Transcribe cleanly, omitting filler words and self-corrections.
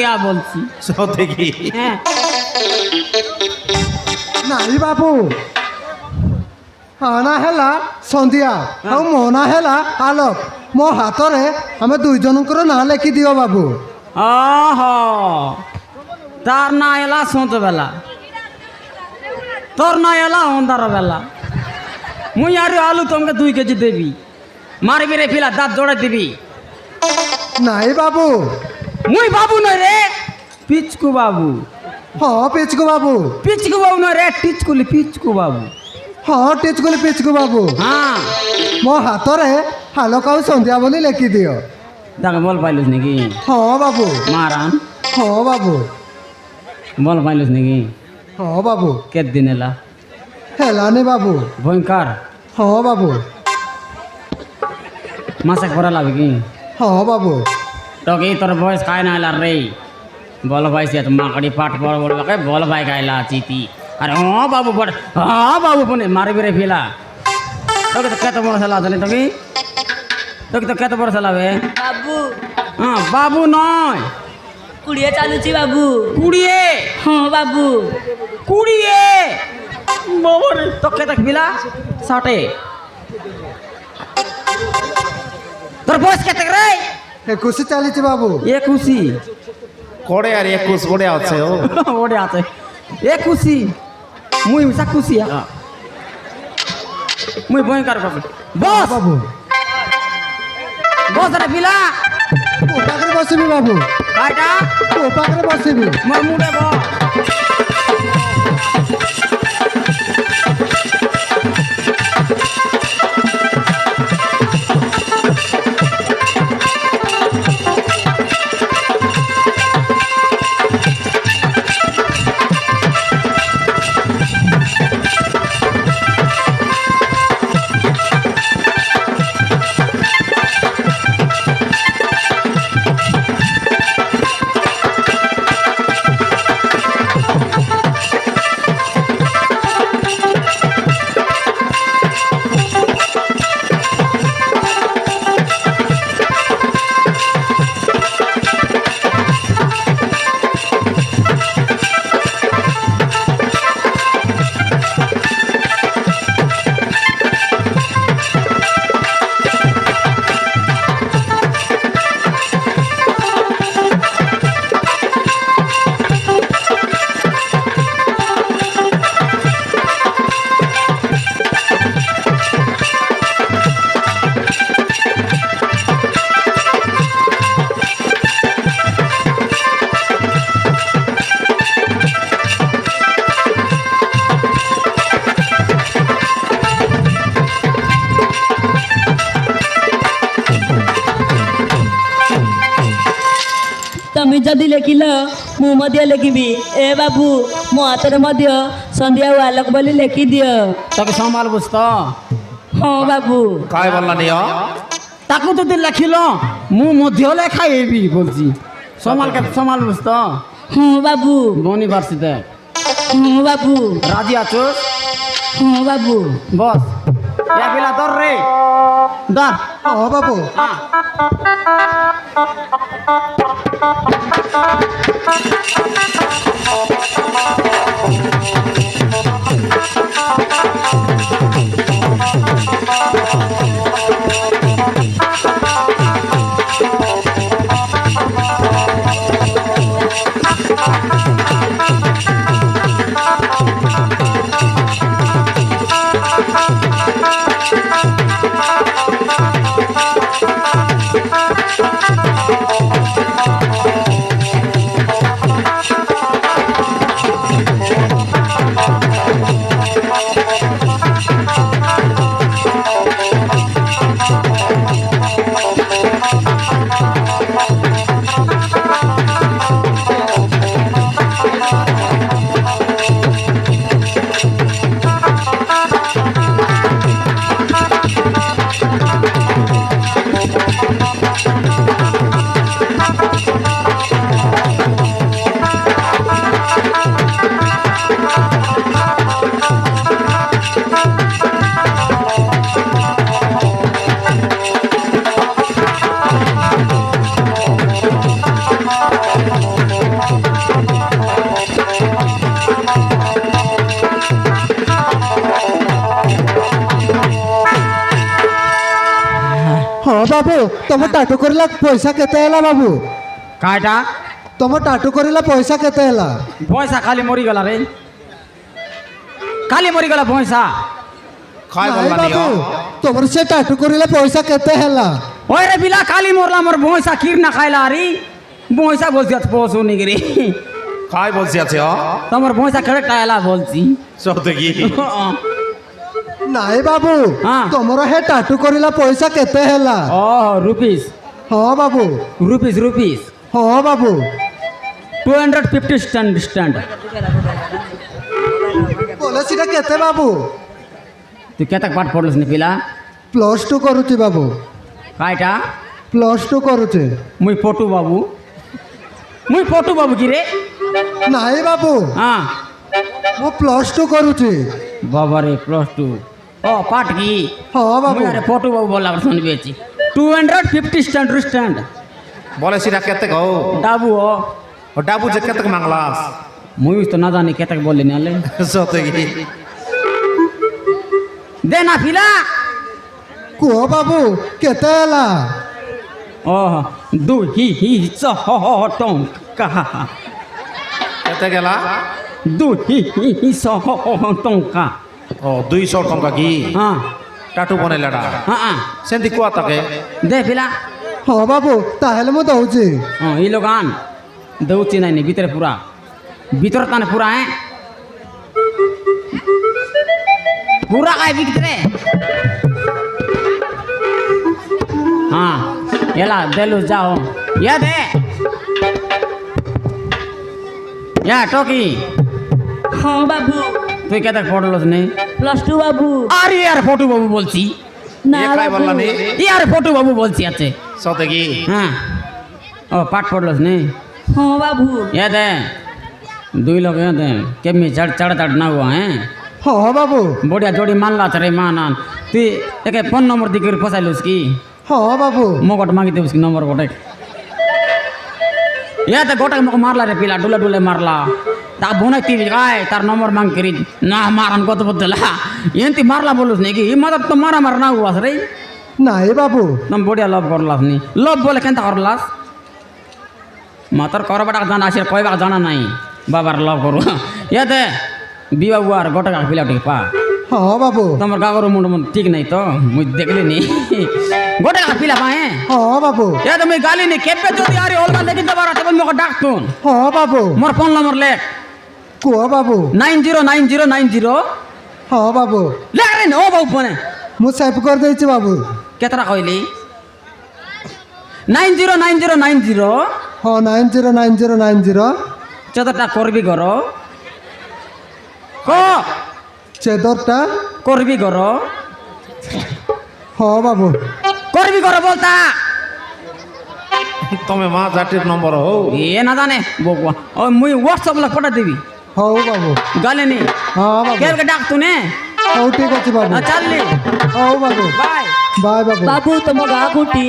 থেকে বলছি সত্যি কি হ্যাঁ ନାଇଁ ବାବୁ ଆଣା ହେଲା ସନ୍ଧ୍ୟା ଆଉ ମନା ହେଲା ଆଲୋକ ମୋ ହାତରେ ଆମେ ଦୁଇ ଜଣଙ୍କର ନାଁ ଲେଖିଦିଅ ବାବୁ। ଓହୋ ତାର ନା ହେଲା ସଞ୍ଜ ବେଲା তোর না এলা অন্ধার বেলা মুই আর আলু তোমাকে 2 কেজি দেবি মারবি রে ফিলা দাঁত জোড়া দিবি ନାଇଁ ବାବୁ মুই বাবু নয় রে পিচকু বাবু ହଁ ପିଚକୁ ବାବୁ পিচকু বাবু নয় রে পিচকু বাবু ହଁ ଟିଚକୁଲି ପିଚକୁ ବାବୁ হ্যাঁ ମୋ ହାତରେ ଆଲୋକ ଆଉ ସନ୍ଧ୍ୟା ବୋଲି ଲେଖିଦିଅ। তাকে বল পাইলুস নাকি ହଁ ବାବୁ মারান ହଁ ବାବୁ বল পাইলুস নাকি ହଁ ବାବୁ କେତେ ଦିନ ହେଲା ହେଲାନି ବାବୁ ভয়ঙ্কর ହଁ ବାବୁ মাসে করা লাগবে কি ହଁ ବାବୁ তোকে তোর বয়স খায় না এলা রে বল ভাই সে মাকড়ি পাট বড় বড় বাকে বল ভাই খাইলা চিতি আরে হ্যাঁ বাবু বড় হ্যাঁ বাবু বনে মারবি রে ফিলা তোকে তো কত বড় সালা জানি তোকে তো কত বড় সালা বে বাবু হ্যাঁ বাবু নয় কুড়িয়ে চালুছি বাবু কুড়িয়ে হ্যাঁ বাবু কুড়িয়ে বাবারে তোকে দেখ ফিলা 60 তোর বয়স কত রে 21 ଚାଲିଛି ବାବୁ 21 কোড়ে আর 21 কোড়ে আছে ও ওরে আছে 21 মুই মিশা খুশি মুই ভয়ঙ্কর বাবু বস ବାବୁ বস রে ফিলা ତୋ ପାଖରେ ବସିବି ବାବୁ কাইটা ତୋ ପାଖରେ ବସିବି মোর মুড়ে বস তুমি যদি লেখিল মু মধ্যে লেখিবি এ বাবু মো হাতের মধ্যে সন্ধ্যা ও আলোক বলি লেখি দিও তোকে সম্ভাল বুঝত হ্যাঁ বাবু কাই বললা নিও তাকে যদি লেখিল মু মধ্য লেখাইবি বলছি সমাল বুঝত হ্যাঁ বাবু ইউনিভার্সিটি হ্যাঁ বাবু রাজি আছো হ্যাঁ বাবু বস এ ফিলা ধর রে ধর ହଁ ବାବୁ হ্যাঁ ବାବୁ ତମ ଟାଟୁ କରିଲା ପଇସା କେତେ ହେଲା ବାବୁ କାଇଟା ତମ ଟାଟୁ କରିଲା ପଇସା କେତେ ହେଲା ପଇସା ଖାଲି ମରିଗଲା ରେ ଖାଲି ମରିଗଲା ପଇସା কাই ନାଇଁ বললা নিও ବାବୁ ତମର ସେ ଟାଟୁ କରିଲା ପଇସା କେତେ ହେଲା ওই রে বিলা খালি মরলা মোর ভৈঁসা ক্ষীর না খাইলা আরে ভৈঁসা বলছি আজ পশু নিগরি কাই বলছি আছে তোমার ভৈঁসা খেলে টায়লা বলছি সত্যি কি ନାଇଁ ବାବୁ ହଁ। ତମର ହେ ଟାଟୁ କରିଲା ପଇସା କେତେ ହେଲା ও রুপিস ହଁ ବାବୁ রুপিস রুপিস ହଁ ବାବୁ 250 স্ট্যান্ড স্ট্যান্ড ବୋଲେ ସେଟା କେତେ ବାବୁ তুই কেতে পাঠ পড়লিস নি পিলা +2 କରୁଛି ବାବୁ কাইটা +2 କରୁଛି মুই পটু বাবু মুই পটু বাবু কি রে ନାଇଁ ବାବୁ হ্যাঁ ମୁଁ +2 କରୁଛି বাবা রে প্লাস টু ও পাঠ কি ହଁ ବାବୁ মুই আরে পটু বাবু বললা শুনবি আছি 250 স্ট্যান্ড স্ট্যান্ড বলে সেটা কেতে গো ডাবু ও ও ডাবু যে কেতে মাংলাস মুই তো না জানি কেতে বললি নালে সত্যি কি দে না পিলা କୁହ ବାବୁ କେତେ ହେଲା ও দু হি হি চ হ হ টং কাহা কেতে গেলা দু হি হি হি চ হ হ টং কা ও 200 টঙ্কা কি হ্যাঁ টাটু বনাইলাটা হ্যাঁ সেন্তি কুয়া তাকে দে পিলা ହଁ ବାବୁ ତାହେଲେ ମୁଁ ଦଉଛି হ্যাঁ এই লোক আন দেউছি নাই নি ভিতরে পুরা ভিতর তানে পুরা হ্যাঁ পুরা আয় ভিতরে হ্যাঁ এলা দেলু যাও ইয়া দে ইয়া টকি হ্যাঁ বাবু তুই কেতে পড়লস নে +2 বাবু আরে ইয়ার ফটু বাবু বলছি না এ কাই বাবু বললা নি ইয়ার ফটু বাবু বলছি আছে সত্যি কি হ্যাঁ ও পাঠ পড়লস নে হ্যাঁ বাবু ইয়া দে দুই লোক ইয়া দে কেমনি চড় চড় চড় না हुआ है ହଁ ବାବୁ বড়িয়া জোড়ি মানলা রে মান তুই একে ফোন নম্বর দিকে ফসাইলুস কি ହଁ বাবু মগট মাগি দেবস কি নম্বর গোটে ইয়া তো গোটে মক মারলা রে পিলা ডুলে ডুলে মারলা তা বনাই তি গায় তার নম্বর মাং করি না মারান কত বদলা এন্তি মারলা বলুস নাকি ই মত তো মারা মার না হুয়াস রে ନାଇଁ বাবু নম বড়িয়া লভ করলাস নি লভ বলে কেনতা করলাস মাতর করবাটা জানা আছে কইবা জানা নাই বাবার লভ করু ইয়া দে বিয়া বুয়ার গোটে পিলা ঠিক পা ହଁ বাবু তোমার গাগর মুন্ড মুন্ড ঠিক নাই তো মুই দেখলি নি গোটে পিলা পায়ে ହଁ বাবু এ তুমি গালি নি কেবে যদি আরে অলগা দেখি তো বারা তবে মকে ডাকতুন ହଁ বাবু মোর ফোন নম্বর লেখ କୁହ ବାବୁ 909090 ହଁ ବାବୁ লেখ রে ও বাবু ফোনে ମୁଁ ସେଭ୍ କରିଦେଇଛି ବାବୁ কেতরা কইলি 909090 ହଁ 909090 চতটা করবি গর ক চেদরটা করবি গর ହଁ বাবু করবি গর বলতা তুমি মা জাতির নম্বর হো এ না জানে বকুয়া ও মুই হোয়াটসঅ্যাপ লা পটা দিবি ହଉ ବାବୁ গালি নি ହଁ ବାବୁ কেলকে ডাকতুনে ହଉ ଠିକ ଅଛି ବାବୁ চাললি ହଉ ବାବୁ বাই ବାଏ ବାବୁ বাবু তোমার গা কুটি